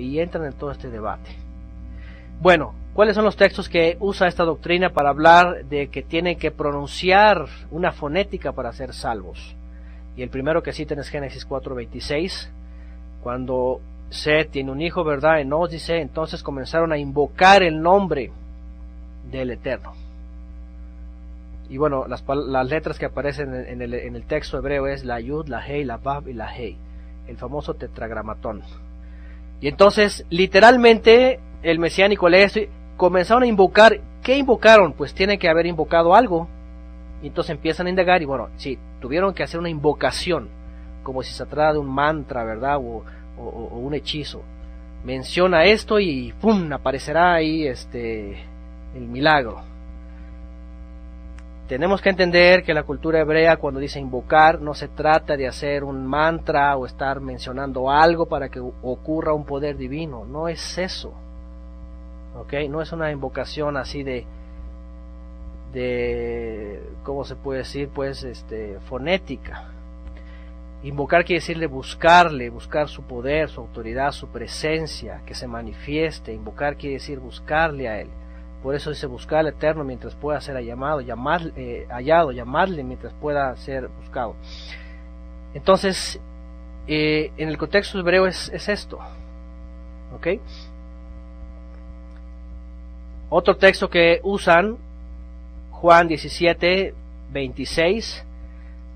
y entran en todo este debate. Bueno, ¿cuáles son los textos que usa esta doctrina para hablar de que tienen que pronunciar una fonética para ser salvos? Y el primero que citan es Génesis 4:26, cuando Seth tiene un hijo, ¿verdad? Enos dice, entonces comenzaron a invocar el nombre del Eterno. Y bueno, las letras que aparecen en el texto hebreo es la Yud, la Hei, la Vav y la Hei, el famoso tetragramatón. Y entonces, literalmente, el mesiánico lee esto y comenzaron a invocar. ¿Qué invocaron? Pues tienen que haber invocado algo. Y entonces empiezan a indagar y bueno, sí, tuvieron que hacer una invocación, como si se tratara de un mantra, ¿verdad? O un hechizo. Menciona esto y ¡pum! Aparecerá ahí el milagro. Tenemos que entender que la cultura hebrea, cuando dice invocar, no se trata de hacer un mantra o estar mencionando algo para que ocurra un poder divino. No es eso. ¿Ok? No es una invocación así de ¿cómo se puede decir? Pues fonética. Invocar quiere decirle buscarle, buscar su poder, su autoridad, su presencia, que se manifieste. Invocar quiere decir buscarle a él. Por eso dice buscar al Eterno mientras pueda ser hallado, llamarle mientras pueda ser buscado. Entonces, en el contexto hebreo es esto. ¿Ok? Otro texto que usan, Juan 17:26,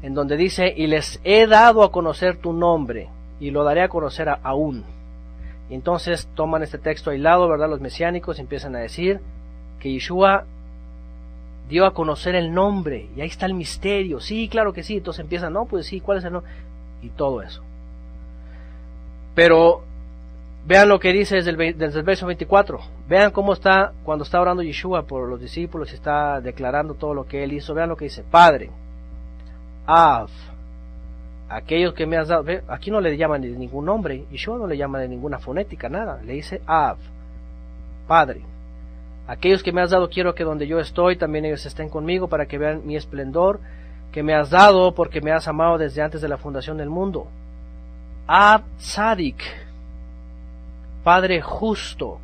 en donde dice, y les he dado a conocer tu nombre, y lo daré a conocer aún. Y entonces toman este texto aislado, ¿verdad? Los mesiánicos empiezan a decir que Yeshua dio a conocer el nombre, y ahí está el misterio. Sí, claro que sí. Entonces empiezan, no, pues sí, ¿cuál es el nombre? Y todo eso. Pero vean lo que dice desde el verso 24. Vean cómo está, cuando está orando Yeshua por los discípulos y está declarando todo lo que él hizo. Vean lo que dice, Padre, Av, aquellos que me has dado. Aquí no le llaman de ningún nombre, Yeshua no le llama de ninguna fonética, nada. Le dice Av, Padre. Aquellos que me has dado, quiero que donde yo estoy, también ellos estén conmigo, para que vean mi esplendor, que me has dado, porque me has amado desde antes de la fundación del mundo. Ab Tzadik, Padre justo.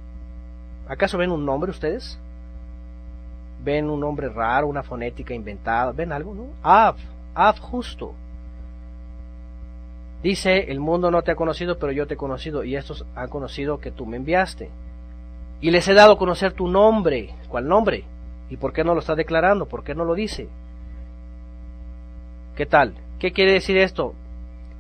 ¿Acaso ven un nombre ustedes? ¿Ven un nombre raro, una fonética inventada? ¿Ven algo, no? Ab justo. Dice, el mundo no te ha conocido, pero yo te he conocido, y estos han conocido que tú me enviaste. Y les he dado a conocer tu nombre. ¿Cuál nombre? ¿Y por qué no lo está declarando? ¿Por qué no lo dice? ¿Qué tal? ¿Qué quiere decir esto?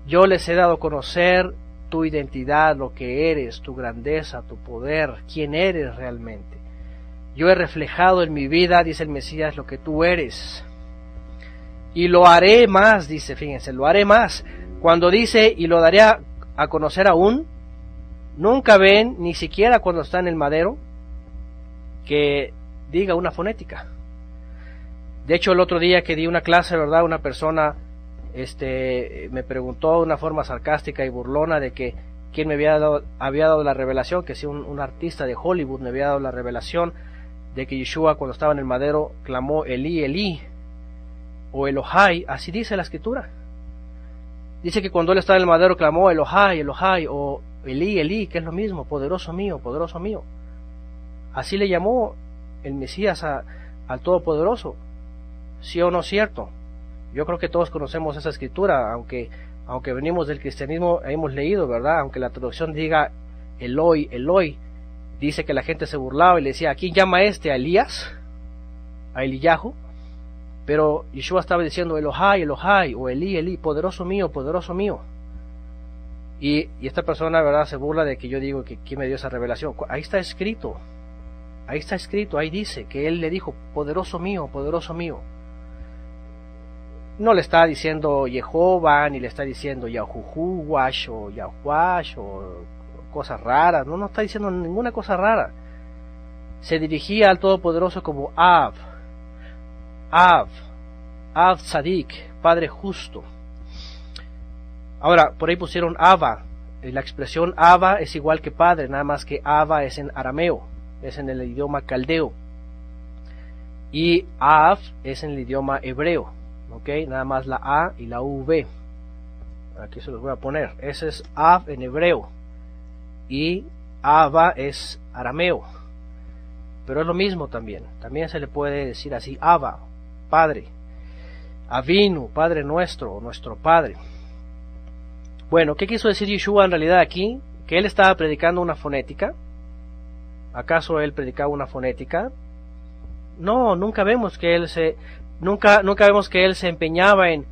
Yo les he dado a conocer tu identidad, lo que eres, tu grandeza, tu poder, quién eres realmente. Yo he reflejado en mi vida, dice el Mesías, lo que tú eres. Y lo haré más, dice, fíjense, lo haré más. Cuando dice, y lo daré a conocer aún, nunca ven, ni siquiera cuando está en el madero, que diga una fonética. De hecho, el otro día que di una clase, ¿verdad? Una persona me preguntó de una forma sarcástica y burlona de que quién me había dado la revelación, que si un artista de Hollywood me había dado la revelación de que Yeshua cuando estaba en el madero clamó Elí, Elí, o Elohai, así dice la escritura. Dice que cuando él estaba en el madero clamó Elohai, Elohai, o Elí, Elí, que es lo mismo, poderoso mío, poderoso mío. Así le llamó el Mesías al Todopoderoso. ¿Sí o no es cierto? Yo creo que todos conocemos esa escritura, aunque venimos del cristianismo, hemos leído, ¿verdad? Aunque la traducción diga Eloi, Eloi, dice que la gente se burlaba y le decía, ¿a quién llama ¿A Elías? ¿A Eliyahu? Pero Yeshua estaba diciendo Elohai, Elohai, o Elí, Elí, poderoso mío, poderoso mío. Y esta persona, ¿verdad?, se burla de que yo digo que quién me dio esa revelación. Ahí está escrito, ahí dice que él le dijo, poderoso mío, poderoso mío. No le está diciendo Jehová, ni le está diciendo Yahuhuash o Yahuash o cosas raras, no está diciendo ninguna cosa rara. Se dirigía al Todopoderoso como Av Tzadik, Padre justo. Ahora, por ahí pusieron Abba. La expresión Abba es igual que padre, nada más que Abba es en arameo, es en el idioma caldeo. Y Av es en el idioma hebreo, ¿ok? Nada más la A y la V. Aquí se los voy a poner. Ese es Av en hebreo. Y Abba es arameo, pero es lo mismo también. También se le puede decir así, Abba, Padre. Avinu, Padre nuestro, o nuestro Padre. Bueno, ¿qué quiso decir Yeshua en realidad aquí? ¿Que él estaba predicando una fonética? ¿Acaso él predicaba una fonética? No, nunca vemos que él se empeñaba en: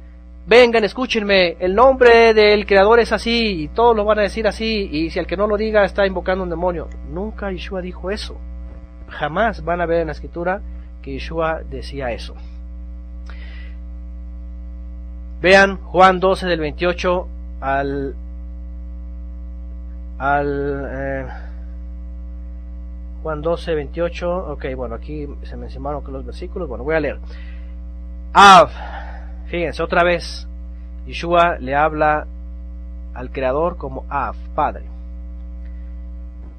vengan, escúchenme, el nombre del Creador es así, y todos lo van a decir así, y si el que no lo diga está invocando un demonio. Nunca Yeshua dijo eso. Jamás van a ver en la Escritura que Yeshua decía eso. Vean Juan 12 del 28 Juan 12, 28, ok, bueno, aquí se mencionaron los versículos, bueno, voy a leer. Fíjense, otra vez, Yeshua le habla al Creador como Av, Padre.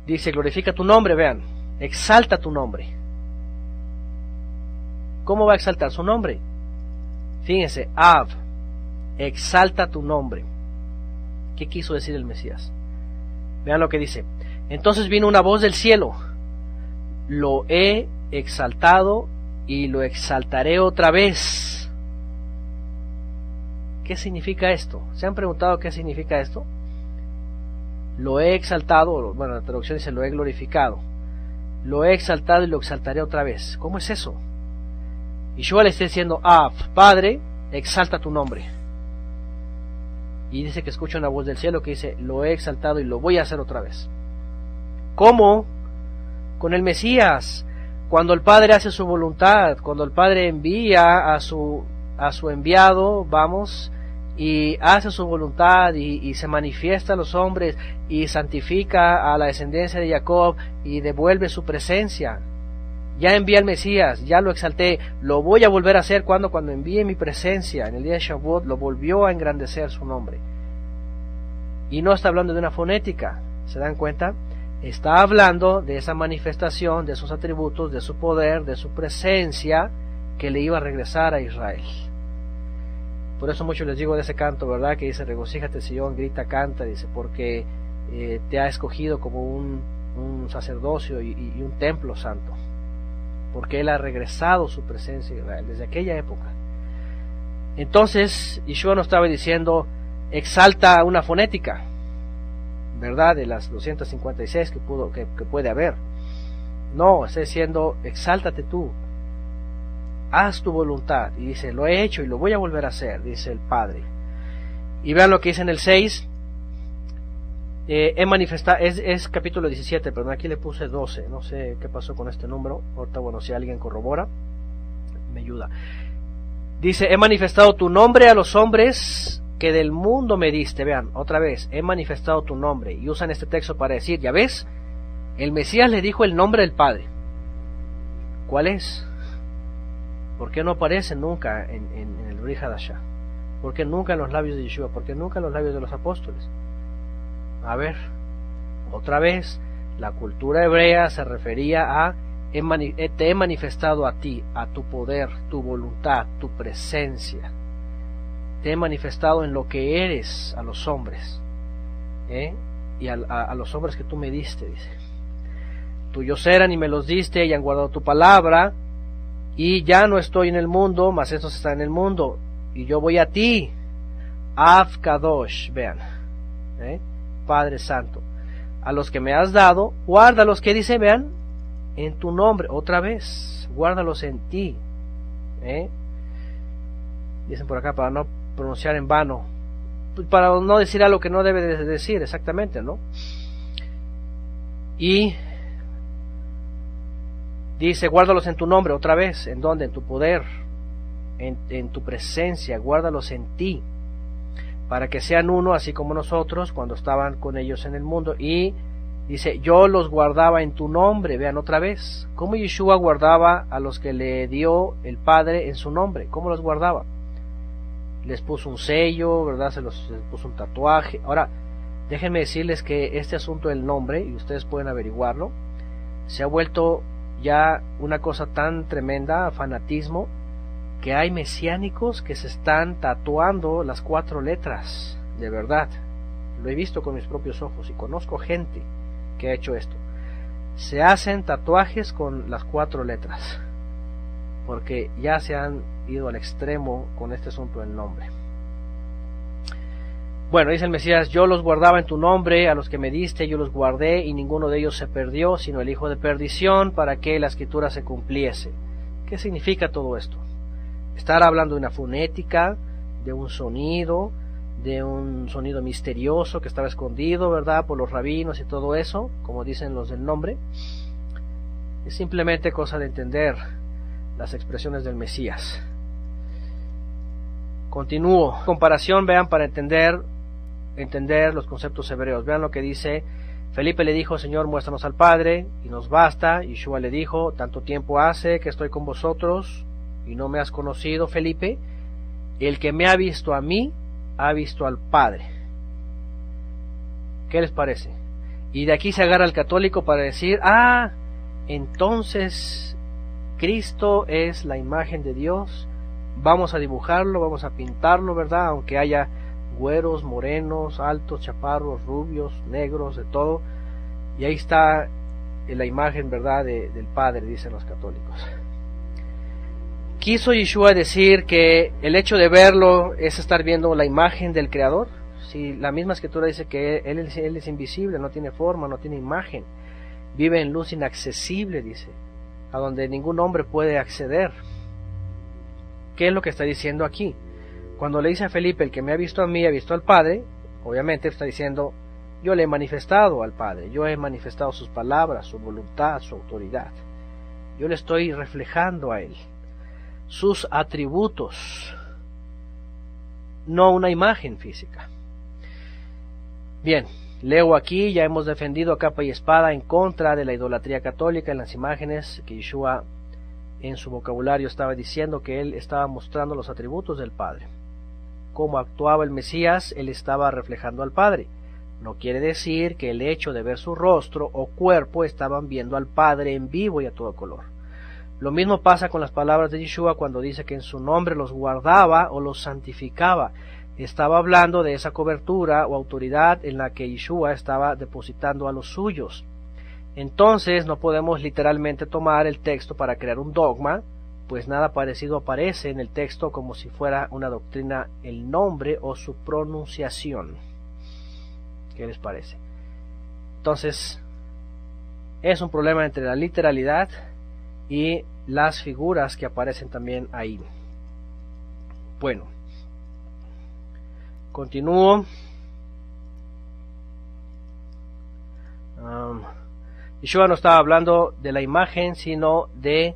Dice, glorifica tu nombre, vean, exalta tu nombre. ¿Cómo va a exaltar su nombre? Fíjense, Av, exalta tu nombre. ¿Qué quiso decir el Mesías? Vean lo que dice. Entonces vino una voz del cielo: lo he exaltado y lo exaltaré otra vez. ¿Qué significa esto? ¿Se han preguntado qué significa esto? Lo he exaltado, bueno, la traducción dice lo he glorificado. Lo he exaltado y lo exaltaré otra vez. ¿Cómo es eso? Yeshua le está diciendo: Padre, exalta tu nombre. Y dice que escucha una voz del cielo que dice: lo he exaltado y lo voy a hacer otra vez. ¿Cómo? Con el Mesías, cuando el Padre hace su voluntad, cuando el Padre envía a su enviado, y hace su voluntad y se manifiesta a los hombres y santifica a la descendencia de Jacob y devuelve su presencia. Ya envié al Mesías, ya lo exalté, lo voy a volver a hacer cuando envíe mi presencia. En el día de Shavuot lo volvió a engrandecer su nombre. Y no está hablando de una fonética, ¿se dan cuenta? Está hablando de esa manifestación, de sus atributos, de su poder, de su presencia, que le iba a regresar a Israel. Por eso mucho les digo de ese canto, ¿verdad? Que dice: regocíjate, Sion, grita, canta, dice, porque te ha escogido como un sacerdocio y un templo santo, porque Él ha regresado su presencia a Israel desde aquella época. Entonces, Yeshua no estaba diciendo: exalta una fonética, ¿verdad? De las 256 que puede haber. No, está diciendo: exáltate tú, haz tu voluntad. Y dice: lo he hecho y lo voy a volver a hacer, dice el Padre. Y vean lo que dice en el 6. He manifestado, es capítulo 17, perdón, aquí le puse 12, no sé qué pasó con este número. Ahorita, bueno, si alguien corrobora, me ayuda. Dice: he manifestado tu nombre a los hombres que del mundo me diste. Vean, otra vez, he manifestado tu nombre. Y usan este texto para decir: ya ves, el Mesías le dijo el nombre del Padre. ¿Cuál es? ¿Por qué no aparece nunca en el Brit Hadashah? ¿Por qué nunca en los labios de Yeshua? ¿Por qué nunca en los labios de los apóstoles? A ver, otra vez, la cultura hebrea se refería a: te he manifestado a ti, a tu poder, tu voluntad, tu presencia. Te he manifestado en lo que eres a los hombres, y a los hombres que tú me diste, dice. Tuyos eran y me los diste y han guardado tu palabra, y ya no estoy en el mundo, mas estos están en el mundo, y yo voy a ti. Av Kadosh, vean, Padre Santo, a los que me has dado, guárdalos, que dice, vean, en tu nombre, otra vez, guárdalos en ti. Dicen por acá, para no pronunciar en vano, para no decir algo que no debe de decir, exactamente, ¿no? Y dice: guárdalos en tu nombre, otra vez, ¿en dónde? En tu poder, en tu presencia, guárdalos en ti, para que sean uno, así como nosotros, cuando estaban con ellos en el mundo. Y dice: yo los guardaba en tu nombre. Vean otra vez, cómo Yeshua guardaba a los que le dio el Padre en su nombre. ¿Cómo los guardaba? Les puso un sello, ¿verdad? Les puso un tatuaje. Ahora, déjenme decirles que este asunto del nombre, y ustedes pueden averiguarlo, se ha vuelto ya una cosa tan tremenda, fanatismo, que hay mesiánicos que se están tatuando las 4 letras, de verdad. Lo he visto con mis propios ojos y conozco gente que ha hecho esto. Se hacen tatuajes con las 4 letras, porque ya se han ido al extremo con este asunto del nombre. Bueno, dice el Mesías: yo los guardaba en tu nombre, a los que me diste yo los guardé, y ninguno de ellos se perdió, sino el hijo de perdición, para que la escritura se cumpliese. ¿Qué significa todo esto? Estar hablando de una fonética, de un sonido misterioso que estaba escondido, ¿verdad?, por los rabinos y todo eso, como dicen los del nombre. Es simplemente cosa de entender las expresiones del Mesías. Continúo. Comparación, vean, para entender los conceptos hebreos. Vean lo que dice. Felipe le dijo: Señor, muéstranos al Padre, y nos basta. Yeshua le dijo: tanto tiempo hace que estoy con vosotros, y no me has conocido, Felipe. El que me ha visto a mí, ha visto al Padre. ¿Qué les parece? Y de aquí se agarra el católico para decir: entonces Cristo es la imagen de Dios, vamos a dibujarlo, vamos a pintarlo, ¿verdad? Aunque haya güeros, morenos, altos, chaparros, rubios, negros, de todo. Y ahí está la imagen, ¿verdad?, del Padre, dicen los católicos. ¿Quiso Yeshua decir que el hecho de verlo es estar viendo la imagen del Creador? Si la misma escritura dice que él es invisible, no tiene forma, no tiene imagen, vive en luz inaccesible, dice, a donde ningún hombre puede acceder. ¿Qué es lo que está diciendo aquí? Cuando le dice a Felipe: el que me ha visto a mí, ha visto al Padre, obviamente está diciendo: yo le he manifestado al Padre, yo he manifestado sus palabras, su voluntad, su autoridad. Yo le estoy reflejando a él sus atributos, no una imagen física. Bien, leo aquí: ya hemos defendido a capa y espada en contra de la idolatría católica en las imágenes, que Yeshua en su vocabulario estaba diciendo que él estaba mostrando los atributos del Padre. Como actuaba el Mesías, él estaba reflejando al Padre. No quiere decir que el hecho de ver su rostro o cuerpo estaban viendo al Padre en vivo y a todo color. Lo mismo pasa con las palabras de Yeshua cuando dice que en su nombre los guardaba o los santificaba. Estaba hablando de esa cobertura o autoridad en la que Yeshua estaba depositando a los suyos. Entonces no podemos literalmente tomar el texto para crear un dogma, pues nada parecido aparece en el texto como si fuera una doctrina el nombre o su pronunciación. ¿Qué les parece? Entonces, es un problema entre la literalidad y las figuras que aparecen también ahí. Bueno, continúo. Yeshua no estaba hablando de la imagen, sino de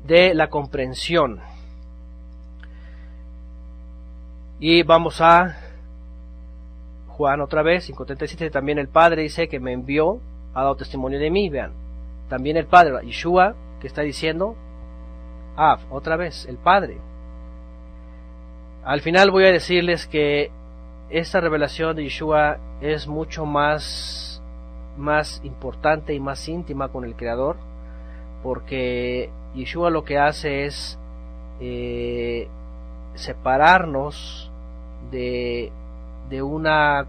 la comprensión. Y vamos a Juan otra vez, 5:37. También el Padre dice que me envió, ha dado testimonio de mí. Vean, también el Padre, Yeshua, que está diciendo, otra vez, el Padre. Al final voy a decirles que esta revelación de Yeshua es mucho más importante y más íntima con el Creador, porque Yeshua lo que hace es separarnos de una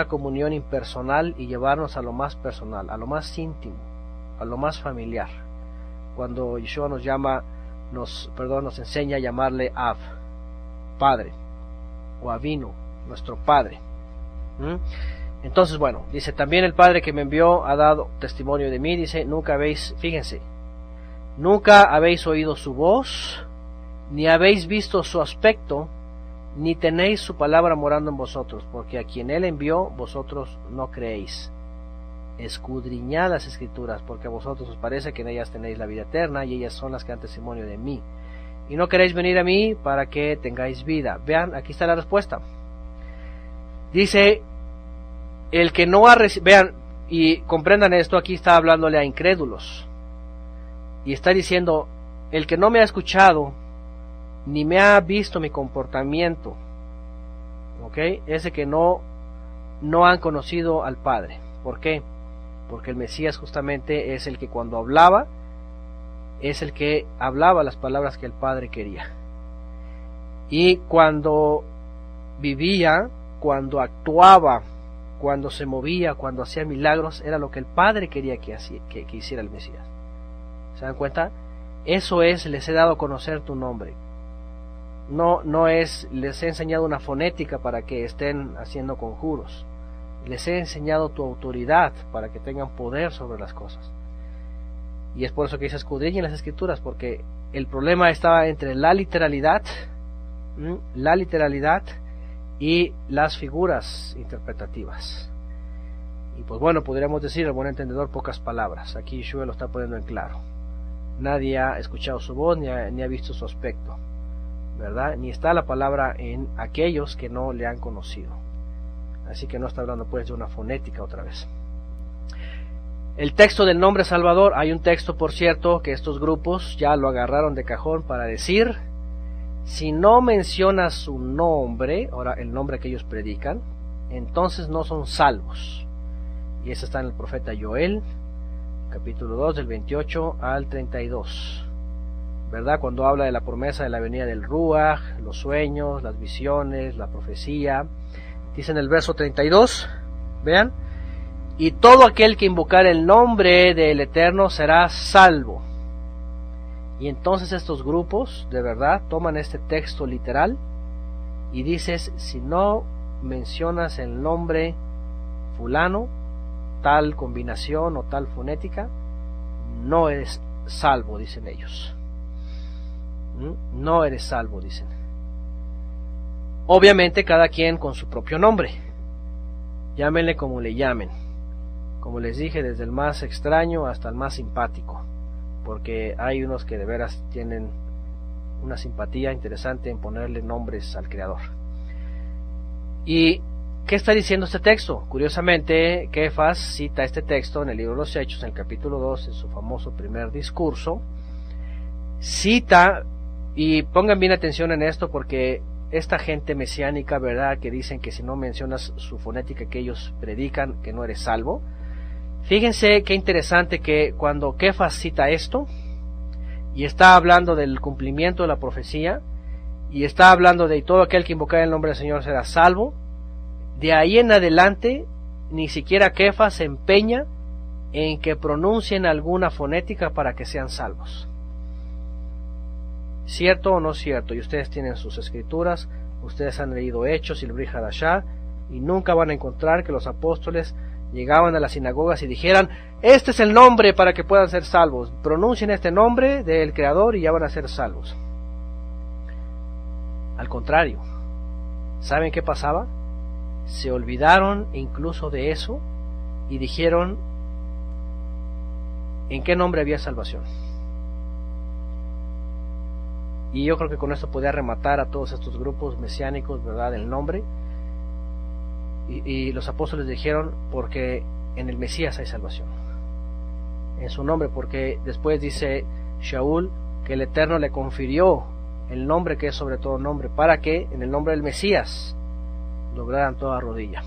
comunión impersonal y llevarnos a lo más personal, a lo más íntimo, a lo más familiar. Cuando Yeshua nos enseña a llamarle Av, Padre, o Avinu, nuestro Padre. Entonces, bueno, dice: también el Padre que me envió ha dado testimonio de mí. Dice: nunca habéis oído su voz, ni habéis visto su aspecto, ni tenéis su palabra morando en vosotros, porque a quien él envió vosotros no creéis. Escudriñad las Escrituras, porque a vosotros os parece que en ellas tenéis la vida eterna, y ellas son las que dan testimonio de mí. Y no queréis venir a mí para que tengáis vida. Vean, aquí está la respuesta. Dice: el que no ha recibido, vean, y comprendan esto, aquí está hablándole a incrédulos. Y está diciendo: el que no me ha escuchado, ni me ha visto mi comportamiento, ese que no han conocido al Padre. ¿Por qué? Porque el Mesías justamente es el que cuando hablaba, es el que hablaba las palabras que el Padre quería. Y cuando vivía, cuando actuaba, cuando se movía, cuando hacía milagros, era lo que el Padre quería que hiciera el Mesías. ¿Se dan cuenta? Eso es, les he dado a conocer tu nombre. No es, les he enseñado una fonética para que estén haciendo conjuros. Les he enseñado tu autoridad para que tengan poder sobre las cosas. Y es por eso que dice escudriñen las Escrituras, porque el problema estaba entre la literalidad y las figuras interpretativas. Y pues bueno, podríamos decir al buen entendedor pocas palabras. Aquí Yeshua lo está poniendo en claro. Nadie ha escuchado su voz ni ha visto su aspecto, ¿verdad? Ni está la palabra en aquellos que no le han conocido. Así que no está hablando pues de una fonética otra vez. El texto del nombre Salvador, hay un texto por cierto que estos grupos ya lo agarraron de cajón para decir: si no mencionas su nombre, ahora el nombre que ellos predican, entonces no son salvos. Y eso está en el profeta Joel, capítulo 2, del 28 al 32. ¿Verdad? Cuando habla de la promesa de la venida del Ruach, los sueños, las visiones, la profecía. Dice en el verso 32, vean: y todo aquel que invocar el nombre del Eterno será salvo. Y entonces estos grupos, de verdad, toman este texto literal y dices: si no mencionas el nombre fulano, tal combinación o tal fonética, no eres salvo, dicen ellos. No eres salvo, dicen. Obviamente cada quien con su propio nombre. Llámenle como le llamen. Como les dije, desde el más extraño hasta el más simpático. Porque hay unos que de veras tienen una simpatía interesante en ponerle nombres al Creador. ¿Y qué está diciendo este texto? Curiosamente, Kefas cita este texto en el libro de los Hechos, en el capítulo 2, en su famoso primer discurso. Cita, y pongan bien atención en esto, porque esta gente mesiánica, ¿verdad?, que dicen que si no mencionas su fonética que ellos predican, que no eres salvo. Fíjense qué interesante que cuando Kefas cita esto, y está hablando del cumplimiento de la profecía, y está hablando de todo aquel que invocar el nombre del Señor será salvo, de ahí en adelante ni siquiera Kefas se empeña en que pronuncien alguna fonética para que sean salvos. ¿Cierto o no cierto? Y ustedes tienen sus escrituras, ustedes han leído Hechos y el Brit Hadashah, y nunca van a encontrar que los apóstoles llegaban a las sinagogas y dijeran: este es el nombre para que puedan ser salvos, pronuncien este nombre del Creador y ya van a ser salvos. Al contrario, ¿saben qué pasaba? Se olvidaron incluso de eso y dijeron: ¿en qué nombre había salvación? Y yo creo que con esto podía rematar a todos estos grupos mesiánicos, ¿verdad?, del nombre. Y los apóstoles dijeron: porque en el Mesías hay salvación, en su nombre, porque después dice Shaul que el Eterno le confirió el nombre que es sobre todo nombre, para que en el nombre del Mesías doblaran toda rodilla.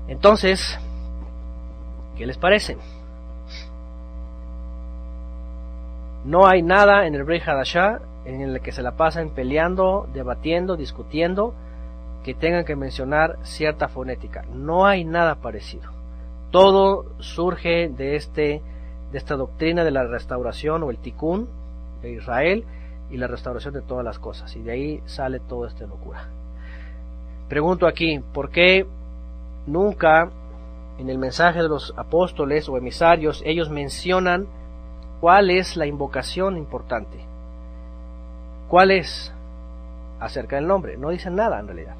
Entonces, ¿qué les parece? No hay nada en el Brit Hadashah en el que se la pasen peleando, debatiendo, discutiendo, que tengan que mencionar cierta fonética. No hay nada parecido. Todo surge de esta doctrina de la restauración o el tikkun de Israel y la restauración de todas las cosas. Y de ahí sale toda esta locura. Pregunto aquí, ¿por qué nunca en el mensaje de los apóstoles o emisarios ellos mencionan cuál es la invocación importante? ¿Cuál es? Acerca del nombre. No dicen nada en realidad.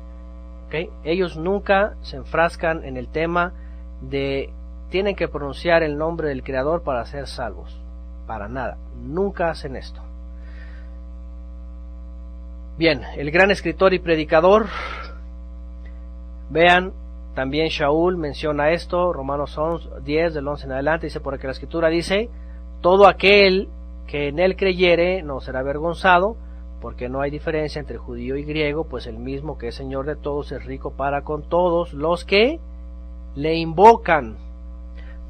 ¿Okay? Ellos nunca se enfrascan en el tema de tienen que pronunciar el nombre del Creador para ser salvos. Para nada. Nunca hacen esto. Bien, el gran escritor y predicador, vean, también Shaul menciona esto, Romanos 10, del 11 en adelante, dice: porque la escritura dice: todo aquel que en él creyere no será avergonzado, porque no hay diferencia entre judío y griego, pues el mismo que es Señor de todos es rico para con todos los que le invocan.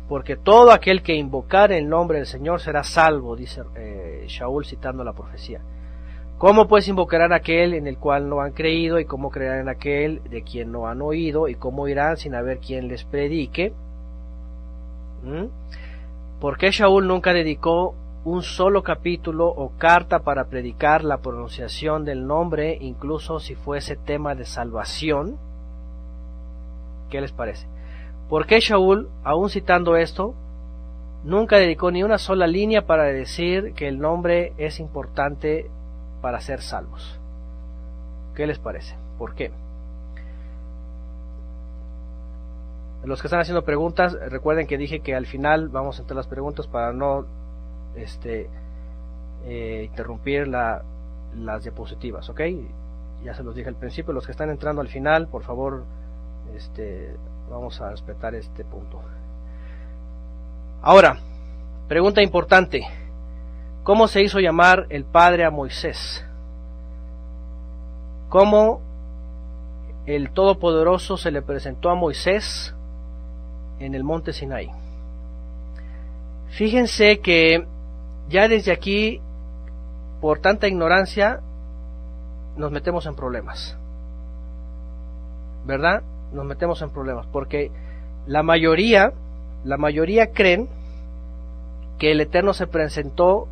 Porque todo aquel que invocare el nombre del Señor será salvo, dice Shaul citando la profecía. ¿Cómo pues invocarán a aquel en el cual no han creído? ¿Y cómo creerán en aquel de quien no han oído? ¿Y cómo irán sin haber quien les predique? ¿Por qué Shaul nunca dedicó un solo capítulo o carta para predicar la pronunciación del nombre, incluso si fuese tema de salvación? ¿Qué les parece? ¿Por qué Shaul, aún citando esto, nunca dedicó ni una sola línea para decir que el nombre es importante para ser salvos? ¿Qué les parece? ¿Por qué? Los que están haciendo preguntas, recuerden que dije que al final vamos a entrar las preguntas para no interrumpir las diapositivas, ¿ok? Ya se los dije al principio. Los que están entrando al final, por favor, vamos a respetar este punto. Ahora, pregunta importante: ¿cómo se hizo llamar el Padre a Moisés? ¿Cómo el Todopoderoso se le presentó a Moisés en el monte Sinaí? Fíjense que ya desde aquí, por tanta ignorancia, nos metemos en problemas, ¿verdad? Nos metemos en problemas, porque la mayoría creen que el Eterno se presentó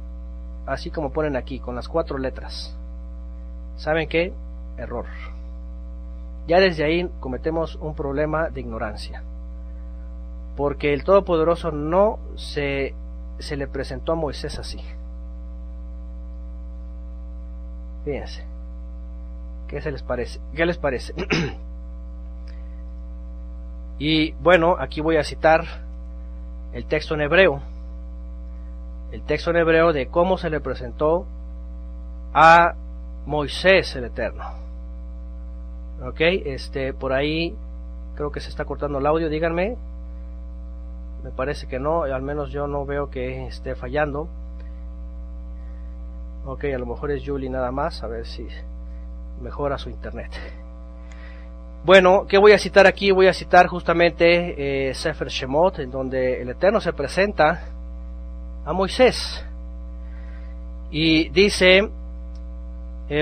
así como ponen aquí, con las 4 letras. ¿Saben qué? Error. Ya desde ahí cometemos un problema de ignorancia, porque el Todopoderoso no se le presentó a Moisés así. Fíjense, ¿qué les parece? Y bueno, aquí voy a citar el texto en hebreo, de cómo se le presentó a Moisés el Eterno. Ok, por ahí creo que se está cortando el audio, díganme. Me parece que no, al menos yo no veo que esté fallando. Ok, a lo mejor es Julie nada más, a ver si mejora su internet. Bueno, ¿qué voy a citar aquí? Voy a citar justamente Sefer Shemot, en donde el Eterno se presenta a Moisés. Y dice: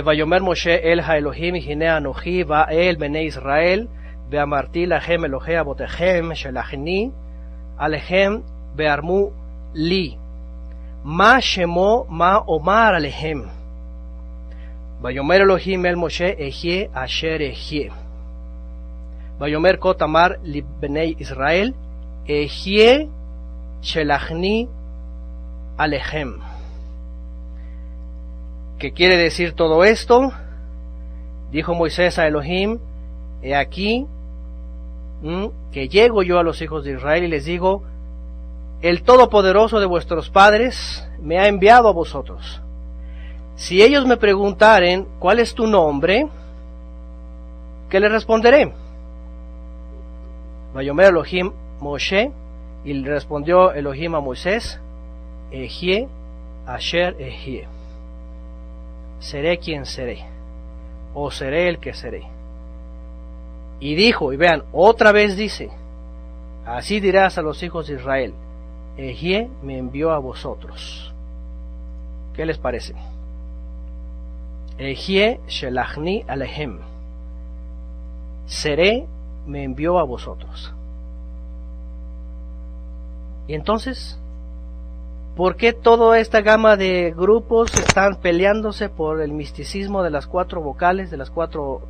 Vayomer Moshe el Haelohim hine anochi va'el bnei Israel ve'amarti lachem Elohei avotechem shelachni alechem be'armu li ma shemo ma omar alechem Vayomer Elohim el Moshe ejie asher ejie Vayomer kot amar li bnei Israel ejie shelachni alechem. ¿Qué quiere decir todo esto? Dijo Moisés a Elohim: he aquí que llego yo a los hijos de Israel y les digo: el Todopoderoso de vuestros padres me ha enviado a vosotros. Si ellos me preguntaren ¿cuál es tu nombre?, ¿qué les responderé? Vayomer Elohim Moshe, y le respondió Elohim a Moisés: Ejie asher ejie. Seré quien seré, o seré el que seré. Y dijo, y vean, otra vez dice: así dirás a los hijos de Israel: Ejie me envió a vosotros. ¿Qué les parece? Ejie shelachni alechem. Seré me envió a vosotros. Y entonces, ¿por qué toda esta gama de grupos están peleándose por el misticismo de las 4 vocales, de las 4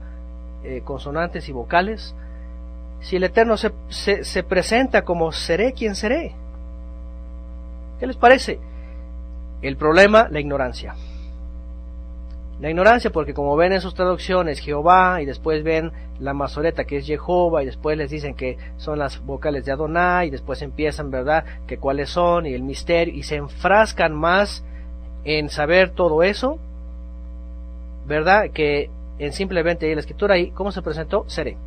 consonantes y vocales? Si el Eterno se presenta como seré quien seré. ¿Qué les parece? El problema, la ignorancia. La ignorancia, porque como ven en sus traducciones Jehová, y después ven la masoreta que es Jehová, y después les dicen que son las vocales de Adonai, y después empiezan, ¿verdad?, que cuáles son, y el misterio, y se enfrascan más en saber todo eso, ¿verdad?, que en simplemente ahí la escritura, ahí, ¿cómo se presentó? Seré.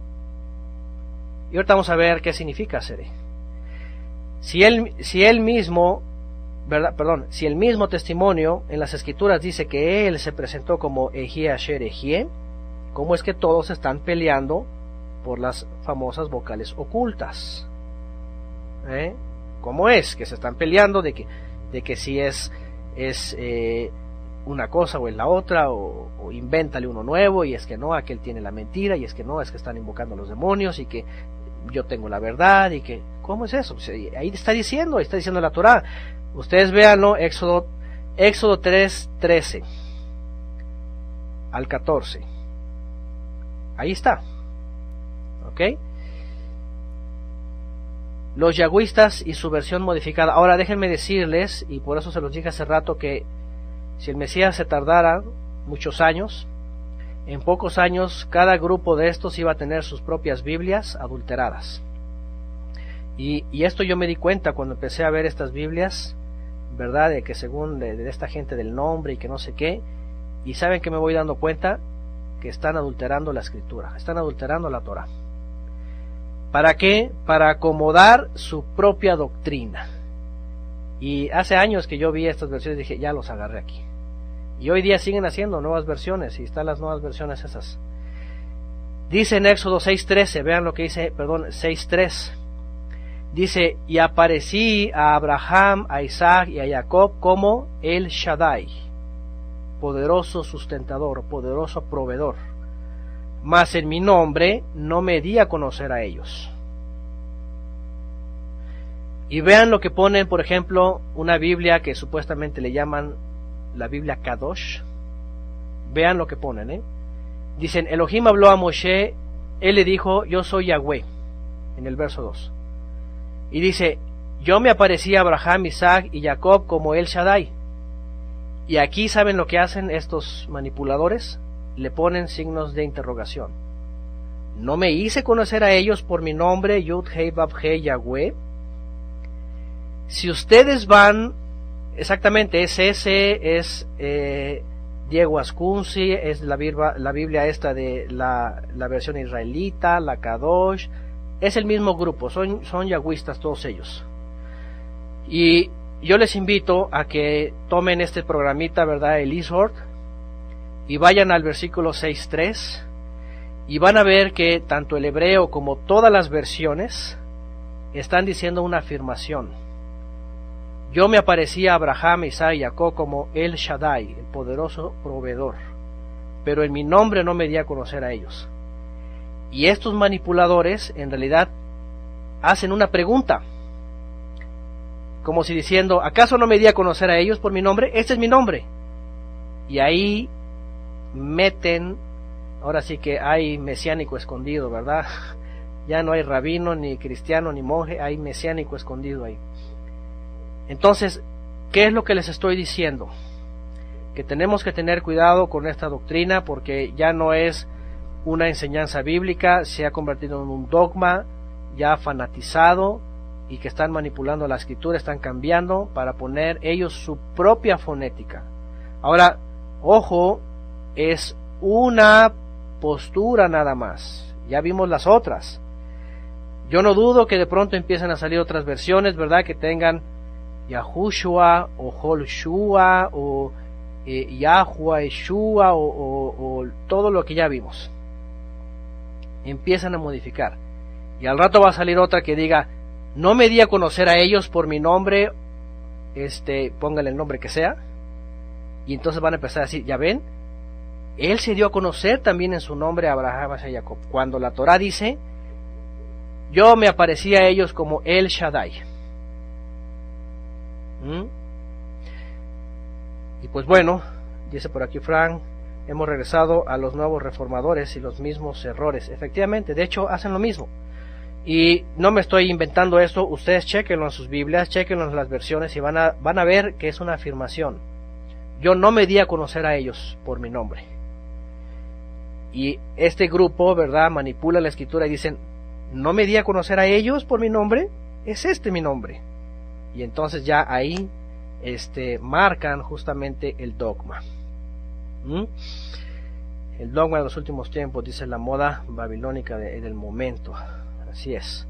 Y ahorita vamos a ver qué significa seré. Si él mismo, ¿verdad? Perdón, si el mismo testimonio en las escrituras dice que él se presentó como Ejie Asher Ejie, ¿cómo es que todos están peleando por las famosas vocales ocultas? ¿Cómo es que se están peleando de que si es una cosa o es la otra, o invéntale uno nuevo, y es que no, aquel tiene la mentira, y es que no, es que están invocando a los demonios, y que yo tengo la verdad, y que, ¿cómo es eso? Ahí está diciendo la Torá. Ustedes véanlo, Éxodo 3:13 al 14. Ahí está. ¿Ok? Los yagüistas y su versión modificada. Ahora déjenme decirles, y por eso se los dije hace rato, que si el Mesías se tardara muchos años, en pocos años cada grupo de estos iba a tener sus propias Biblias adulteradas. Y esto yo me di cuenta cuando empecé a ver estas Biblias, ¿verdad? De que según de esta gente del nombre y que no sé qué, y saben que me voy dando cuenta que están adulterando la escritura, están adulterando la Torá. ¿Para qué? Para acomodar su propia doctrina. Y hace años que yo vi estas versiones, dije, ya los agarré aquí. Y hoy día siguen haciendo nuevas versiones, y están las nuevas versiones esas. Dice en Éxodo 6:13, vean lo que dice, 6:3. Dice, y aparecí a Abraham, a Isaac y a Jacob como el Shaddai, poderoso sustentador, poderoso proveedor. Mas en mi nombre no me di a conocer a ellos. Y vean lo que ponen, por ejemplo, una Biblia que supuestamente le llaman la Biblia Kadosh. Vean lo que ponen, Dicen, Elohim habló a Moshe, él le dijo, yo soy Yahweh, en el verso 2. Y dice, yo me aparecí a Abraham, Isaac y Jacob como el Shaddai. Y aquí, ¿saben lo que hacen estos manipuladores? Le ponen signos de interrogación. ¿No me hice conocer a ellos por mi nombre, Yud Hei Vav Hei Yahweh? Si ustedes van, exactamente, es ese, es Diego Ascunzi, es la Biblia esta de la versión israelita, la Kadosh, es el mismo grupo, son yagüistas todos ellos. Y yo les invito a que tomen este programita, ¿verdad?, el eSword, y vayan al versículo 6:3, y van a ver que tanto el hebreo como todas las versiones están diciendo una afirmación. Yo me aparecí a Abraham, Isaac y Jacob como el Shaddai, el poderoso proveedor, pero en mi nombre no me di a conocer a ellos. Y estos manipuladores en realidad hacen una pregunta, como si diciendo, ¿acaso no me di a conocer a ellos por mi nombre? Este es mi nombre. Y ahí meten, ahora sí que hay mesiánico escondido, ¿verdad? Ya no hay rabino, ni cristiano, ni monje, hay mesiánico escondido ahí. Entonces, ¿qué es lo que les estoy diciendo? Que tenemos que tener cuidado con esta doctrina, porque ya no es una enseñanza bíblica, se ha convertido en un dogma ya fanatizado, y que están manipulando la escritura, están cambiando para poner ellos su propia fonética. Ahora, ojo, es una postura nada más, ya vimos las otras. Yo no dudo que de pronto empiecen a salir otras versiones, ¿verdad?, que tengan Yahushua o Holshua o Yahua Yeshua o todo lo que ya vimos. Empiezan a modificar, y al rato va a salir otra que diga, no me di a conocer a ellos por mi nombre, póngale el nombre que sea, y entonces van a empezar a decir, ya ven, él se dio a conocer también en su nombre a Abraham, a Jacob, cuando la Torá dice, yo me aparecí a ellos como el Shaddai. Y pues bueno, dice por aquí Frank, hemos regresado a los nuevos reformadores y los mismos errores. Efectivamente, de hecho hacen lo mismo. Y no me estoy inventando esto, ustedes chequenlo en sus Biblias, chequenlo en las versiones y van a ver que es una afirmación. Yo no me di a conocer a ellos por mi nombre. Y este grupo, ¿verdad?, manipula la escritura y dicen, no me di a conocer a ellos por mi nombre, es mi nombre. Y entonces ya ahí marcan justamente el dogma. El dogma de los últimos tiempos, dice la moda babilónica del momento. Así es.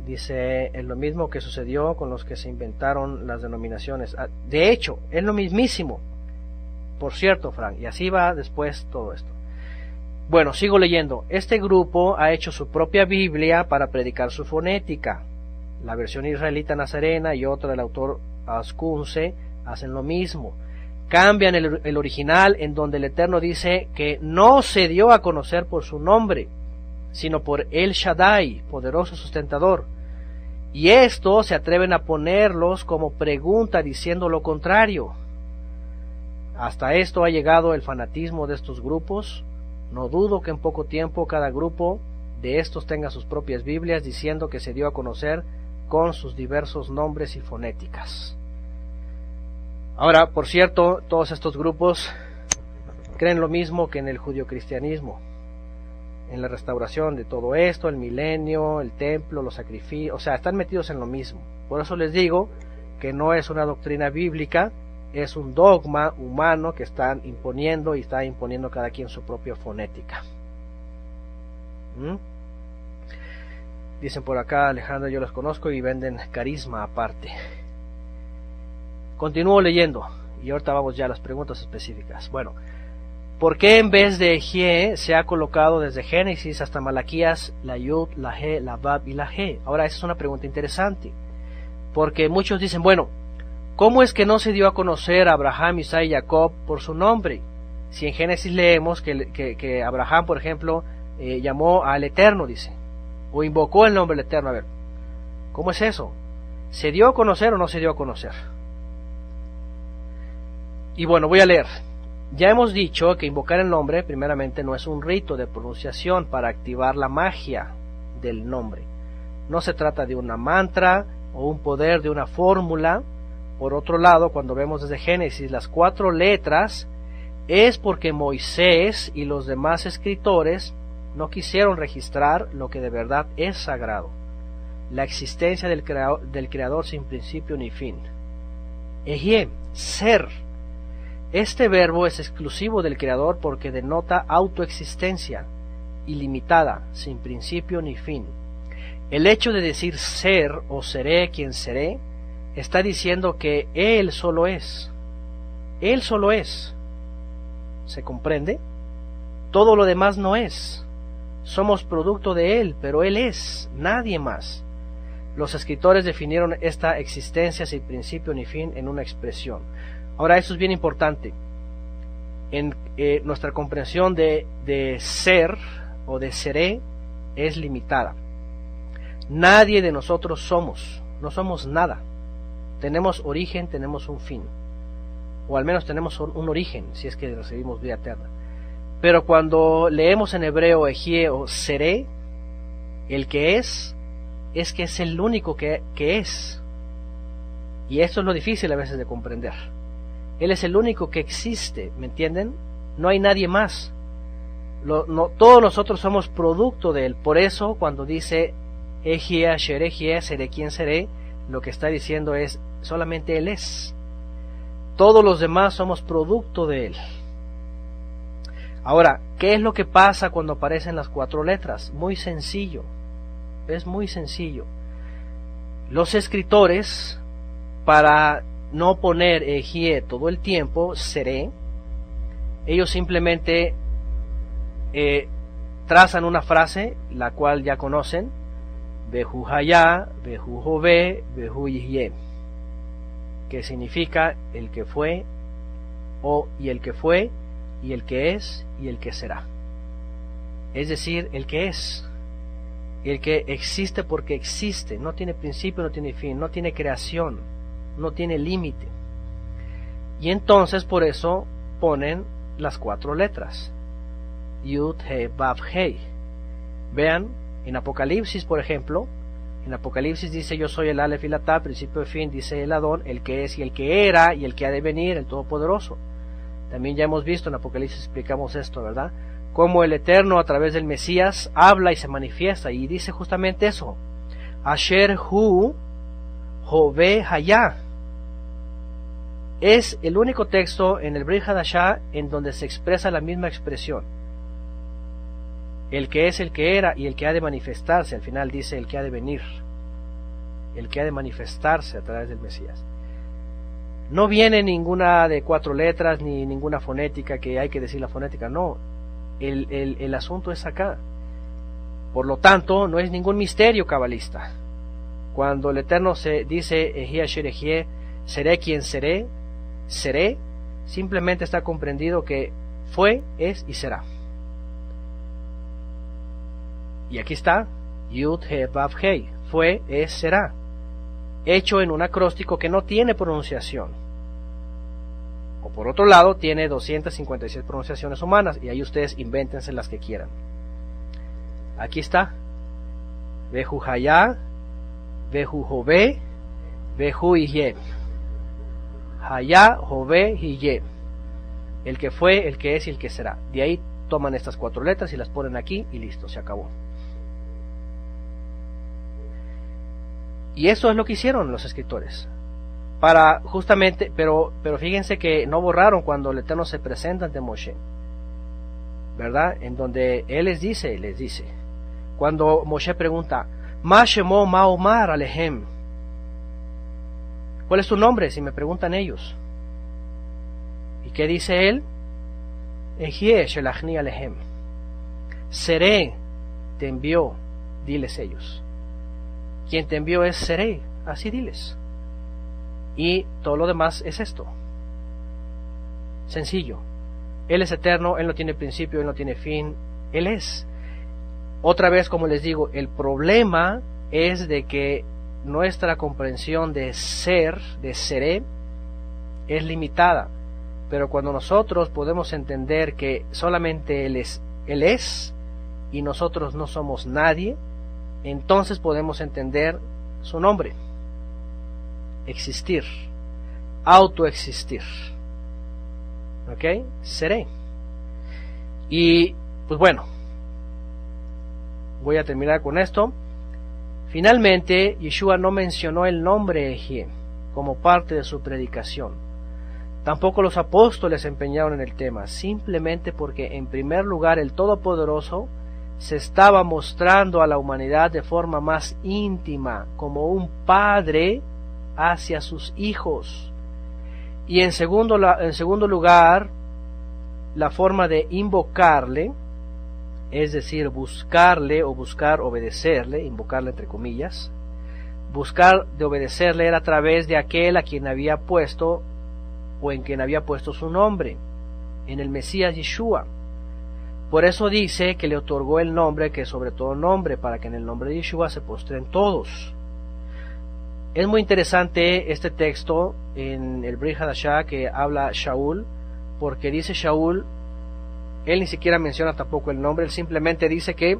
Dice, es lo mismo que sucedió con los que se inventaron las denominaciones. De hecho, es lo mismísimo. Por cierto, Frank, y así va después todo esto. Bueno, sigo leyendo. Este grupo ha hecho su propia Biblia para predicar su fonética. La versión israelita nazarena y otra del autor Ascunce hacen lo mismo. Cambian el original, en donde el Eterno dice que no se dio a conocer por su nombre, sino por El Shaddai, poderoso sustentador. Y esto se atreven a ponerlos como pregunta diciendo lo contrario. Hasta esto ha llegado el fanatismo de estos grupos. No dudo que en poco tiempo cada grupo de estos tenga sus propias Biblias diciendo que se dio a conocer con sus diversos nombres y fonéticas. Ahora, por cierto, todos estos grupos creen lo mismo que en el judio-cristianismo, en la restauración de todo esto, el milenio, el templo, los sacrificios, o sea, están metidos en lo mismo. Por eso les digo que no es una doctrina bíblica, es un dogma humano que están imponiendo y está imponiendo cada quien su propia fonética. Dicen por acá, Alejandro, yo los conozco y venden carisma aparte. Continúo leyendo y ahorita vamos ya a las preguntas específicas. Bueno, ¿por qué en vez de Eje se ha colocado desde Génesis hasta Malaquías la Yud, la He, la Bab y la He? Ahora esa es una pregunta interesante, porque muchos dicen, bueno, ¿cómo es que no se dio a conocer a Abraham, Isaac y Jacob por su nombre? Si en Génesis leemos que Abraham, por ejemplo, llamó al Eterno, dice, o invocó el nombre del Eterno. A ver, ¿cómo es eso? ¿Se dio a conocer o no se dio a conocer? Y bueno, voy a leer. Ya hemos dicho que invocar el nombre, primeramente, no es un rito de pronunciación para activar la magia del nombre. No se trata de una mantra o un poder de una fórmula. Por otro lado, cuando vemos desde Génesis las 4 letras, es porque Moisés y los demás escritores no quisieron registrar lo que de verdad es sagrado, la existencia del Creador sin principio ni fin. Eje, ser. Este verbo es exclusivo del Creador porque denota autoexistencia, ilimitada, sin principio ni fin. El hecho de decir ser o seré quien seré, está diciendo que Él solo es. Él solo es. ¿Se comprende? Todo lo demás no es. Somos producto de Él, pero Él es, nadie más. Los escritores definieron esta existencia sin principio ni fin en una expresión. Ahora, eso es bien importante. En nuestra comprensión de ser o de seré es limitada. Nadie de nosotros somos, no somos nada. Tenemos origen, tenemos un fin. O al menos tenemos un origen, si es que recibimos vida eterna. Pero cuando leemos en hebreo Eje o seré, el que es que es el único que es. Y esto es lo difícil a veces de comprender. Él es el único que existe, ¿me entienden? No hay nadie más. Todos nosotros somos producto de Él. Por eso cuando dice Eje, Asher Eje, seré quien seré, lo que está diciendo es solamente Él es. Todos los demás somos producto de Él. Ahora, ¿qué es lo que pasa cuando aparecen las 4 letras? Muy sencillo. Es muy sencillo. Los escritores, para no poner Eje todo el tiempo, seré, ellos simplemente trazan una frase, la cual ya conocen, Behu Hayá, Behu Jové, Behu Yihye, que significa el que fue, y el que fue, y el que es, y el que será. Es decir, el que es, el que existe porque existe, no tiene principio, no tiene fin, no tiene creación, no tiene límite. Y entonces por eso ponen las 4 letras, Yud, He, Vav, Hei. Vean, en Apocalipsis, por ejemplo, en Apocalipsis dice yo soy el Aleph y la Tav, principio y fin, dice el Adón, el que es y el que era y el que ha de venir, el Todopoderoso. También ya hemos visto en Apocalipsis, explicamos esto, ¿verdad? Cómo el Eterno a través del Mesías habla y se manifiesta, y dice justamente eso, Asher Hu Jové Hayá. Es el único texto en el Brit Hadashah en donde se expresa la misma expresión. El que es, el que era y el que ha de manifestarse. Al final dice el que ha de venir. El que ha de manifestarse a través del Mesías. No viene ninguna de 4 letras ni ninguna fonética que hay que decir la fonética. No. El asunto es acá. Por lo tanto, no es ningún misterio cabalista. Cuando el Eterno se dice Eje Asher Eje, seré quien seré, simplemente está comprendido que fue, es y será. Y aquí está, Yud He Vav Hei, fue, es, será, hecho en un acróstico que no tiene pronunciación. O por otro lado, tiene 256 pronunciaciones humanas, y ahí ustedes invéntense las que quieran. Aquí está, Vehu Hayá, Vehu Jové, Vehu Hiye. Hayá, Jové, Hiye. El que fue, el que es y el que será. De ahí toman estas 4 letras y las ponen aquí y listo, se acabó. Y eso es lo que hicieron los escritores. Para justamente, pero fíjense que no borraron cuando el Eterno se presenta ante Moshe, ¿verdad? En donde él les dice, cuando Moshe pregunta, Ma Shemo Ma Omar Alehem, ¿cuál es tu nombre? Si me preguntan ellos. ¿Y qué dice él? Ejie Shelachni Alehem, Seré te envió, diles ellos. Quien te envió es Seré, así diles. Y todo lo demás es esto. Sencillo. Él es eterno, Él no tiene principio, Él no tiene fin, Él es. Otra vez, como les digo, el problema es de que nuestra comprensión de ser, de Seré, es limitada. Pero cuando nosotros podemos entender que solamente Él es, y nosotros no somos nadie, entonces podemos entender su nombre. Existir, autoexistir. ¿Ok? Seré. Y pues bueno, voy a terminar con esto. Finalmente, Yeshua no mencionó el nombre Ejie como parte de su predicación. Tampoco los apóstoles se empeñaron en el tema, simplemente porque en primer lugar el Todopoderoso se estaba mostrando a la humanidad de forma más íntima, como un padre hacia sus hijos. Y en segundo lugar, la forma de invocarle, es decir, buscarle o buscar obedecerle, invocarle entre comillas, buscar de obedecerle era a través de aquel a quien había puesto o en quien había puesto su nombre, en el Mesías Yeshua. Por eso dice que le otorgó el nombre que es sobre todo nombre, para que en el nombre de Yeshua se postren todos. Es muy interesante este texto en el Brit Hadashah que habla Shaul, porque dice Shaul, él ni siquiera menciona tampoco el nombre, él simplemente dice que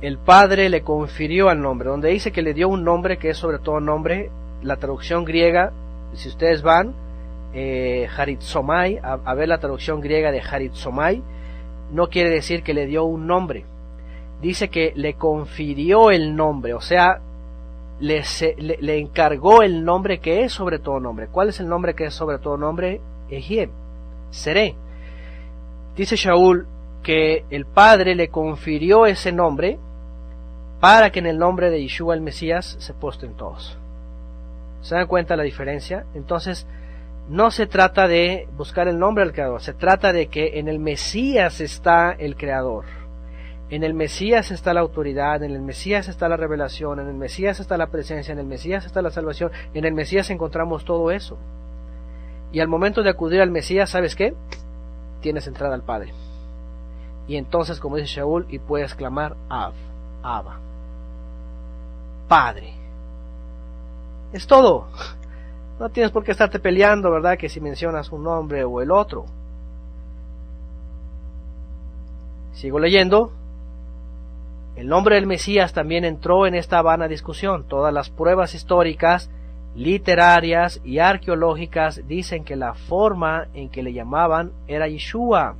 el Padre le confirió al nombre. Donde dice que le dio un nombre que es sobre todo nombre, la traducción griega, si ustedes van Haritzomai, a ver la traducción griega de Haritzomai, no quiere decir que le dio un nombre, dice que le confirió el nombre, o sea, le encargó el nombre que es sobre todo nombre. ¿Cuál es el nombre que es sobre todo nombre? Ejie, Seré. Dice Shaul que el Padre le confirió ese nombre para que en el nombre de Yeshua el Mesías se postren todos. ¿Se dan cuenta la diferencia? Entonces, no se trata de buscar el nombre del Creador, se trata de que en el Mesías está el Creador. En el Mesías está la autoridad, en el Mesías está la revelación, en el Mesías está la presencia, en el Mesías está la salvación, en el Mesías encontramos todo eso. Y al momento de acudir al Mesías, ¿sabes qué? Tienes entrada al Padre. Y entonces, como dice Shaul, y puedes clamar Av, Abba, Padre. Es todo. No tienes por qué estarte peleando, ¿verdad? Que si mencionas un nombre o el otro. Sigo leyendo. El nombre del Mesías también entró en esta vana discusión. Todas las pruebas históricas, literarias y arqueológicas dicen que la forma en que le llamaban era Yeshua.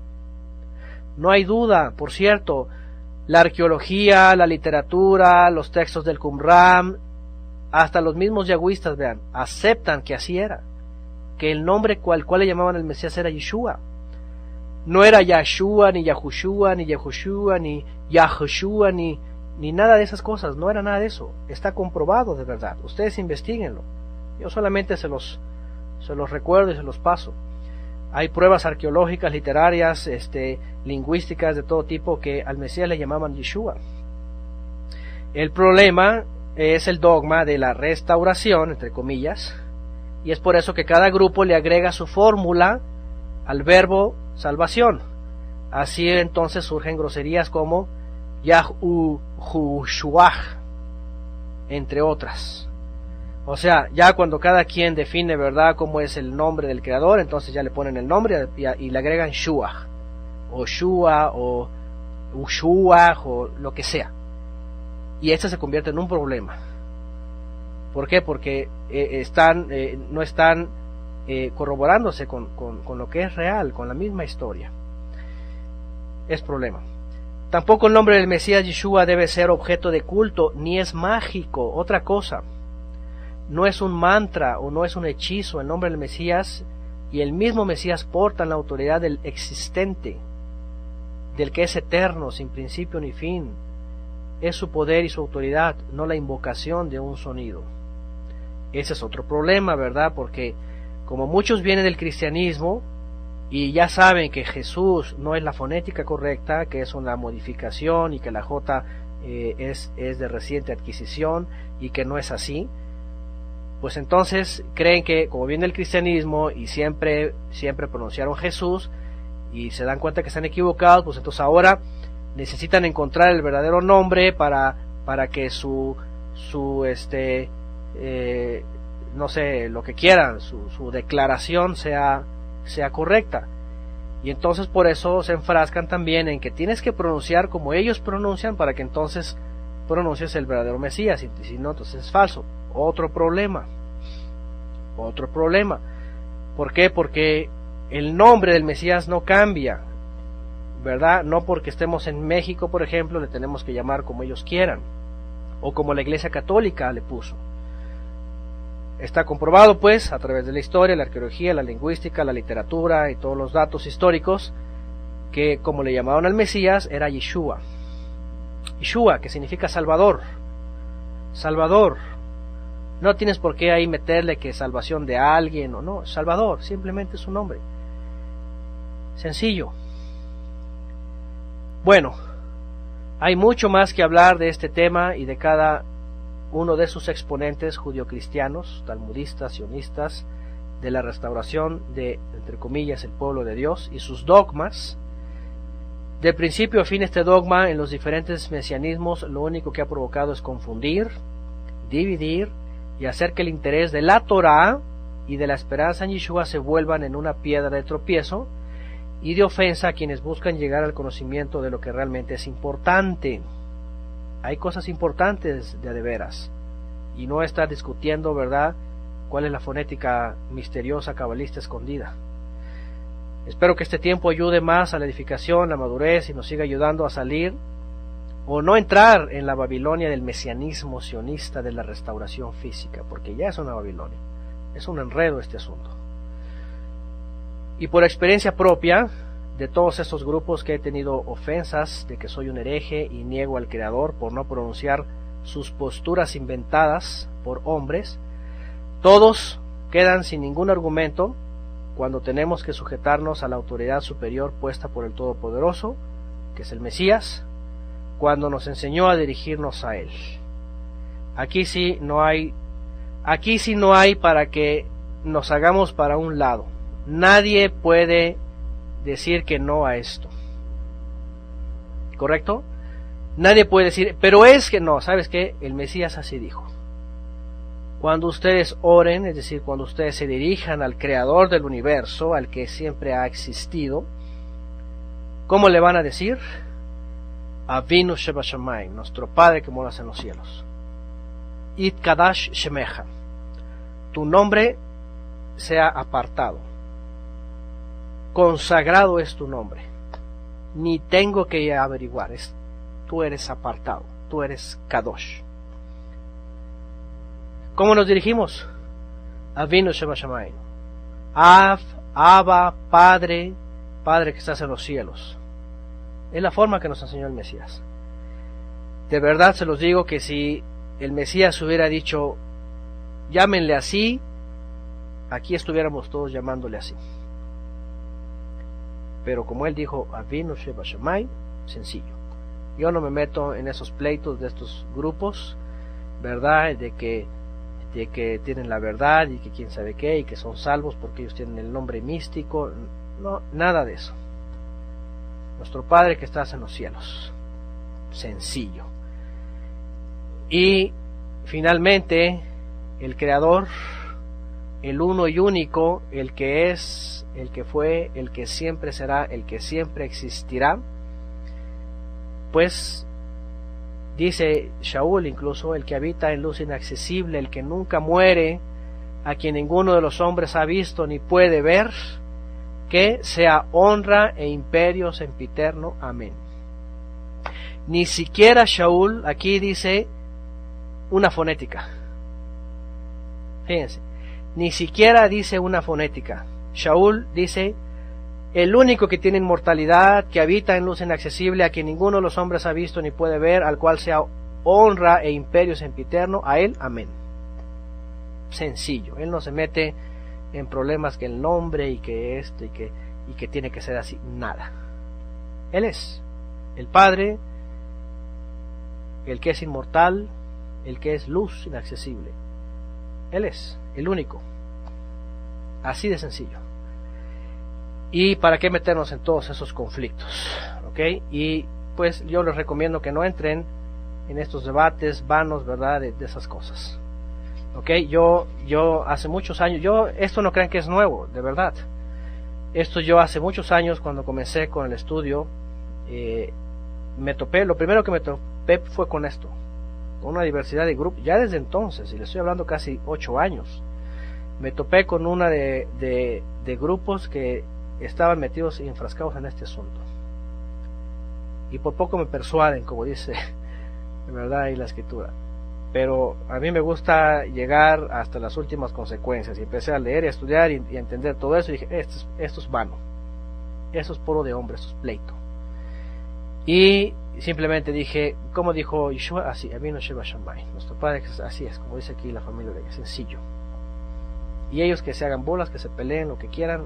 No hay duda, por cierto, la arqueología, la literatura, los textos del Qumran, hasta los mismos yagüistas, vean, aceptan que así era, que el nombre cual le llamaban al Mesías era Yeshua. No era Yahshua, ni Yahushua, ni Yehoshua, ni Yahoshua, ni nada de esas cosas, no era nada de eso. Está comprobado de verdad, ustedes investiguenlo. Yo solamente se los recuerdo y se los paso. Hay pruebas arqueológicas, literarias, lingüísticas de todo tipo que al Mesías le llamaban Yeshua. El problema es el dogma de la restauración, entre comillas, Y es por eso que cada grupo le agrega su fórmula al verbo salvación. Así entonces surgen groserías como Yahushua, entre otras. O sea, ya cuando cada quien define, ¿verdad?, cómo es el nombre del creador, entonces ya le ponen el nombre y le agregan Shua, o Shua, o Ushua, o lo que sea. Y esto se convierte en un problema. ¿Por qué? Porque no están corroborándose con lo que es real, con la misma historia. Es problema. Tampoco el nombre del Mesías Yeshua debe ser objeto de culto, ni es mágico, otra cosa. No es un mantra o no es un hechizo. El nombre del Mesías y el mismo Mesías portan la autoridad del existente, del que es eterno, sin principio ni fin. Es su poder y su autoridad, no la invocación de un sonido. Ese es otro problema, ¿verdad? Porque como muchos vienen del cristianismo y ya saben que Jesús no es la fonética correcta, que es una modificación y que la J es de reciente adquisición y que no es así, pues entonces creen que como viene el cristianismo y siempre pronunciaron Jesús y se dan cuenta que están equivocados, pues entonces ahora necesitan encontrar el verdadero nombre para que no sé, lo que quieran, su declaración sea correcta. Y entonces por eso se enfrascan también en que tienes que pronunciar como ellos pronuncian para que entonces pronuncies el verdadero Mesías, y si no, entonces es falso. Otro problema. ¿Por qué? Porque el nombre del Mesías no cambia, ¿verdad? No porque estemos en México, por ejemplo, le tenemos que llamar como ellos quieran, o como la Iglesia Católica le puso. Está comprobado, pues, a través de la historia, la arqueología, la lingüística, la literatura y todos los datos históricos, que como le llamaban al Mesías era Yeshua. Yeshua, que significa Salvador. Salvador. No tienes por qué ahí meterle que salvación de alguien o no. Salvador, simplemente es su nombre. Sencillo. Bueno, hay mucho más que hablar de este tema y de cada uno de sus exponentes judio-cristianos, talmudistas, sionistas, de la restauración de, entre comillas, el pueblo de Dios y sus dogmas. De principio a fin este dogma en los diferentes mesianismos lo único que ha provocado es confundir, dividir y hacer que el interés de la Torá y de la esperanza en Yeshua se vuelvan en una piedra de tropiezo y de ofensa a quienes buscan llegar al conocimiento de lo que realmente es importante. Hay cosas importantes de veras y no estar discutiendo, ¿verdad?, cuál es la fonética misteriosa cabalista escondida. Espero que este tiempo ayude más a la edificación, la madurez y nos siga ayudando a salir o no entrar en la Babilonia del mesianismo sionista de la restauración física, porque ya es una Babilonia, es un enredo este asunto. Y por experiencia propia de todos estos grupos que he tenido ofensas de que soy un hereje y niego al Creador por no pronunciar sus posturas inventadas por hombres, todos quedan sin ningún argumento cuando tenemos que sujetarnos a la autoridad superior puesta por el Todopoderoso, que es el Mesías, cuando nos enseñó a dirigirnos a Él. Aquí sí no hay para que nos hagamos para un lado. Nadie puede decir que no a esto. ¿Correcto? Nadie puede decir, pero es que no, ¿sabes qué? El Mesías así dijo. Cuando ustedes oren, es decir, cuando ustedes se dirijan al Creador del universo, al que siempre ha existido, ¿cómo le van a decir? Avinu Shebashamayim, nuestro Padre que moras en los cielos. It Kadash Shemecha, tu nombre sea apartado. Consagrado es tu nombre. Ni tengo que averiguar, tú eres apartado, tú eres Kadosh. ¿Cómo nos dirigimos? Avinu Shebashamayim. Abba, Padre, Padre que estás en los cielos. Es la forma que nos enseñó el Mesías. De verdad se los digo que si el Mesías hubiera dicho, llámenle así, aquí estuviéramos todos llamándole así. Pero como él dijo, Avinu Shebashamayim, sencillo. Yo no me meto en esos pleitos de estos grupos, ¿verdad? De que de que tienen la verdad y que quién sabe qué y que son salvos porque ellos tienen el nombre místico. No, nada de eso. Nuestro Padre que estás en los cielos. Sencillo. Y finalmente, el Creador, el uno y único, el que es, el que fue, el que siempre será, el que siempre existirá, pues dice Shaul incluso, el que habita en luz inaccesible, el que nunca muere, a quien ninguno de los hombres ha visto ni puede ver, que sea honra e imperio sempiterno. Amén. Ni siquiera Shaul aquí dice una fonética. Fíjense, ni siquiera dice una fonética. Shaul dice, el único que tiene inmortalidad, que habita en luz inaccesible, a quien ninguno de los hombres ha visto ni puede ver, al cual sea honra e imperio sempiterno, a él, amén. Sencillo, él no se mete en problemas que el nombre y que esto y que tiene que ser así, nada. Él es el Padre, el que es inmortal, el que es luz inaccesible. Él es el único. Así de sencillo. ¿Y para qué meternos en todos esos conflictos? ¿Ok? Y pues yo les recomiendo que no entren en estos debates vanos, ¿verdad? De esas cosas. ¿Ok? Yo hace muchos años, esto no crean que es nuevo, de verdad. Esto yo hace muchos años, cuando comencé con el estudio, me topé, lo primero que me topé fue con esto, con una diversidad de grupos, ya desde entonces, y le estoy hablando casi 8 años, me topé con una de grupos que estaban metidos y enfrascados en este asunto. Y por poco me persuaden, como dice, de verdad, ahí la escritura. Pero a mí me gusta llegar hasta las últimas consecuencias, y empecé a leer y a estudiar y a entender todo eso, y dije, esto es vano, esto es puro de hombre, esto es pleito. Y simplemente dije, como dijo Yeshua, así, Avinu Sheba Shammai, nuestro Padre, así es, como dice aquí la familia de sencillo. Y ellos que se hagan bolas, que se peleen, lo que quieran,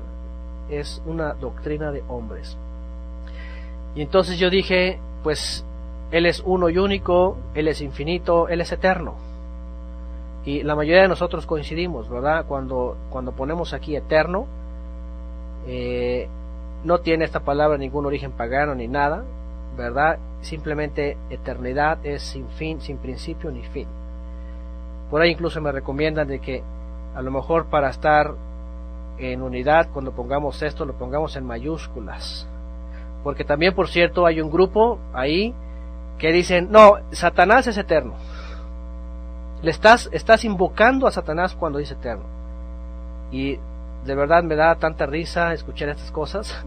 es una doctrina de hombres. Y entonces yo dije, pues Él es uno y único, Él es infinito, Él es eterno. Y la mayoría de nosotros coincidimos, ¿verdad? Cuando ponemos aquí eterno, no tiene esta palabra ningún origen pagano ni nada, ¿verdad? Simplemente eternidad es sin fin, sin principio ni fin. Por ahí incluso me recomiendan de que a lo mejor para estar en unidad, cuando pongamos esto, lo pongamos en mayúsculas. Porque también, por cierto, hay un grupo ahí que dicen, no, Satanás es eterno. Estás invocando a Satanás cuando dice eterno. Y de verdad me da tanta risa escuchar estas cosas.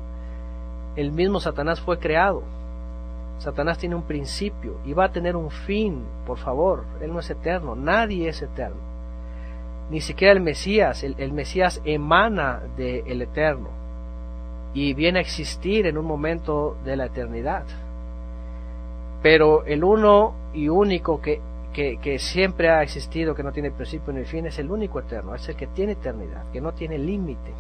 El mismo Satanás fue creado. Satanás tiene un principio y va a tener un fin, por favor. Él no es eterno, nadie es eterno. Ni siquiera el Mesías. El Mesías emana del eterno y viene a existir en un momento de la eternidad. Pero el uno y único que siempre ha existido, que no tiene principio ni fin, es el único eterno, es el que tiene eternidad, que no tiene límite.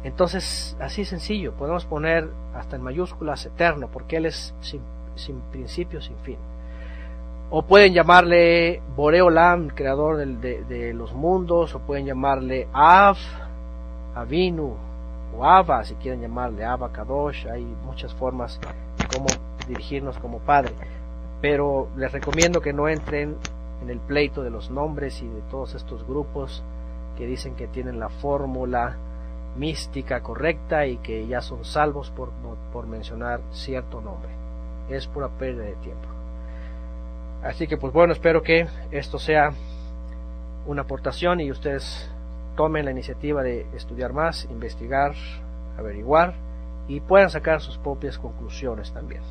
Entonces, así sencillo, podemos poner hasta en mayúsculas eterno, porque Él es sin principio, sin fin. O pueden llamarle Boreolam, creador de los mundos, o pueden llamarle Av, Avinu, o Abba, si quieren llamarle Abba Kadosh. Hay muchas formas de cómo dirigirnos como Padre, pero les recomiendo que no entren en el pleito de los nombres y de todos estos grupos que dicen que tienen la fórmula mística correcta y que ya son salvos por mencionar cierto nombre. Es pura pérdida de tiempo. Así que pues bueno, espero que esto sea una aportación y ustedes tomen la iniciativa de estudiar más, investigar, averiguar y puedan sacar sus propias conclusiones también.